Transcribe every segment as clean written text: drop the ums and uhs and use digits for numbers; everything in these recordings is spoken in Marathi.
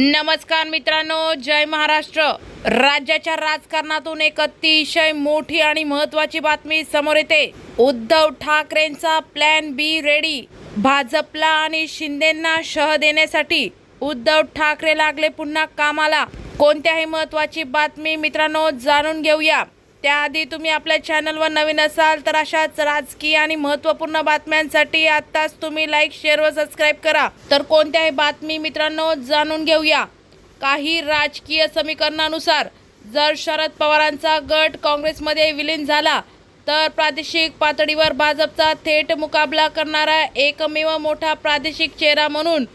नमस्कार मित्रांनो, जय महाराष्ट्र। राज्याच्या राजकारणातून एक अतिशय मोठी आणि महत्त्वाची बातमी समोर येते। उद्धव ठाकरेंचा प्लॅन बी रेडी। भाजपला आणि शिंदेंना शह देण्यासाठी उद्धव ठाकरे लागले पुन्हा कामाला। कोणत्याही महत्त्वाची बातमी मित्रांनो जाणून घेऊया। त्याआधी तुम्ही आपल्या चॅनलवर नवीन असाल तर अशाच राजकीय आणि महत्त्वपूर्ण बातम्यांसाठी आत्ताच तुम्ही लाईक, शेअर व सबस्क्राइब करा। तर कोणत्याही बातमी मित्रांनो जाणून घेऊया। काही राजकीय समीकरणानुसार जर शरद पवारांचा गट काँग्रेसमध्ये विलीन झाला तर प्रादेशिक पातळीवर भाजपचा थेट मुकाबला करणारा एकमेव मोठा प्रादेशिक चेहरा म्हणून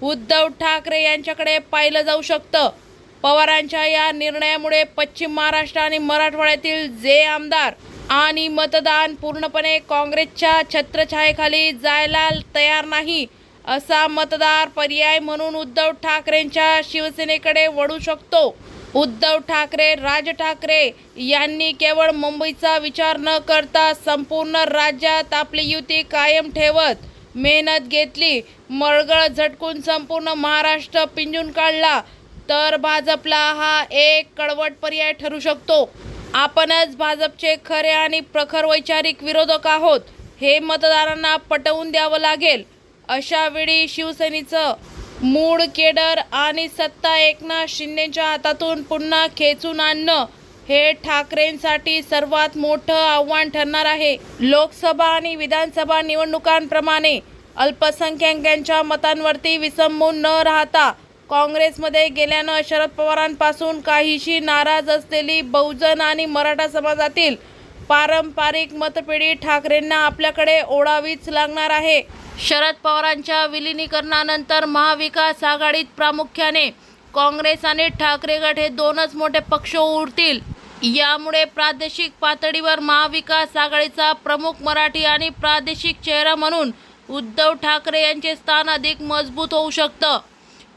उद्धव ठाकरे यांच्याकडे पाहिलं जाऊ शकतं। पवारांच्या या निर्णयामुळे पश्चिम महाराष्ट्र आणि मराठवाड्यातील जे आमदार आणि मतदान पूर्णपणे काँग्रेसच्या छत्रछायेखाली जायला तयार नाही असा मतदार पर्याय म्हणून उद्धव ठाकरेंच्या शिवसेनेकडे वळू शकतो। उद्धव ठाकरे, राज ठाकरे यांनी केवळ मुंबईचा विचार न करता संपूर्ण राज्यात आपली युती कायम ठेवत मेहनत घेतली, मळगळ झटकून संपूर्ण महाराष्ट्र पिंजून काढला तर भाजपला हा एक कडवट पर्याय ठरू शकतो। आपणच भाजपचे खरे आणि प्रखर वैचारिक विरोधक आहोत हे मतदारांना पटवून द्यावं लागेल। अशा वेळी शिवसेनेचं मूळ केडर आणि सत्ता एकनाथ शिंदेच्या हातातून पुन्हा खेचून आणणं हे ठाकरेंसाठी सर्वात मोठं आव्हान ठरणार आहे। लोकसभा आणि विधानसभा निवडणुकांप्रमाणे अल्पसंख्याकांच्या मतांवरती विसंबून न राहता काँग्रेसमध्ये गेल्यानं शरद पवारांपासून काहीशी नाराज असलेली बहुजन आणि मराठा समाजातील पारंपरिक मतपेढी ठाकरेंना आपल्याकडे ओढावीच लागणार आहे। शरद पवारांच्या विलिनीकरणानंतर महाविकास आघाडीत प्रामुख्याने काँग्रेस आणि ठाकरे गट हे दोनच मोठे पक्ष उरतील। यामुळे प्रादेशिक पातळीवर महाविकास आघाडीचा प्रमुख मराठी आणि प्रादेशिक चेहरा म्हणून उद्धव ठाकरे यांचे स्थान अधिक मजबूत होऊ शकतं।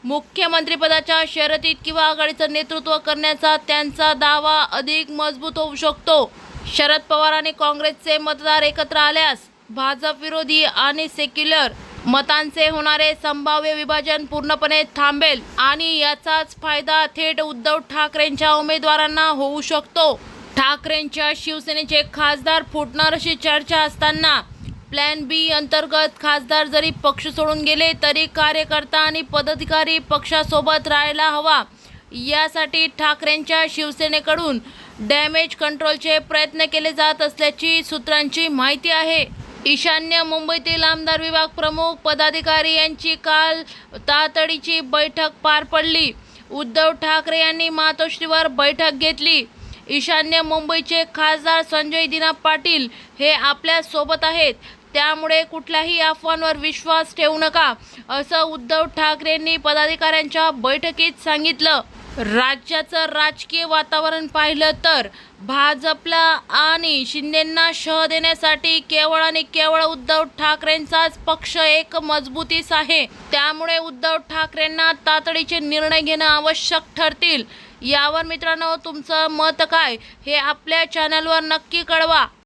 मुख्यमंत्रीपदाच्या शर्यतीत किंवा आघाडीचं नेतृत्व करण्याचा त्यांचा दावा अधिक मजबूत होऊ शकतो। शरद पवार आणि काँग्रेसचे मतदार एकत्र आल्यास भाजप विरोधी आणि सेक्युलर मतांचे होणारे संभाव्य विभाजन पूर्णपणे थांबेल आणि याचाच फायदा थेट उद्धव ठाकरेंच्या उमेदवारांना होऊ शकतो। ठाकरेंच्या शिवसेनेचे खासदार फुटणार अशी चर्चा असताना प्लॅन बी अंतर्गत खासदार जरी पक्ष सोडून गेले तरी कार्यकर्ता आणि पदाधिकारी पक्षासोबत राहायला हवा यासाठी ठाकरेंच्या शिवसेनेकडून डॅमेज कंट्रोलचे प्रयत्न केले जात असल्याची सूत्रांची माहिती आहे। ईशान्य मुंबईतील आमदार विभाग प्रमुख पदाधिकारी यांची काल तातडीची बैठक पार पडली। उद्धव ठाकरे यांनी मातोश्रीवर बैठक घेतली। ईशान्य मुंबईचे खासदार संजय दिना पाटील हे आपल्या सोबत आहेत, त्यामुळे कुठल्याही अफवांवर विश्वास ठेवू नका असं उद्धव ठाकरेंनी पदाधिकाऱ्यांच्या बैठकीत सांगितलं। राज्याचं राजकीय वातावरण पाहिलं तर भाजपला आणि शिंदेंना शह देण्यासाठी केवळ आणि केवळ उद्धव ठाकरेंचाच पक्ष एक मजबुतीस आहे। त्यामुळे उद्धव ठाकरेंना तातडीचे निर्णय घेणं आवश्यक ठरतील। यावर मित्रांनो तुमचं मत काय हे आपल्या चॅनलवर नक्की कळवा।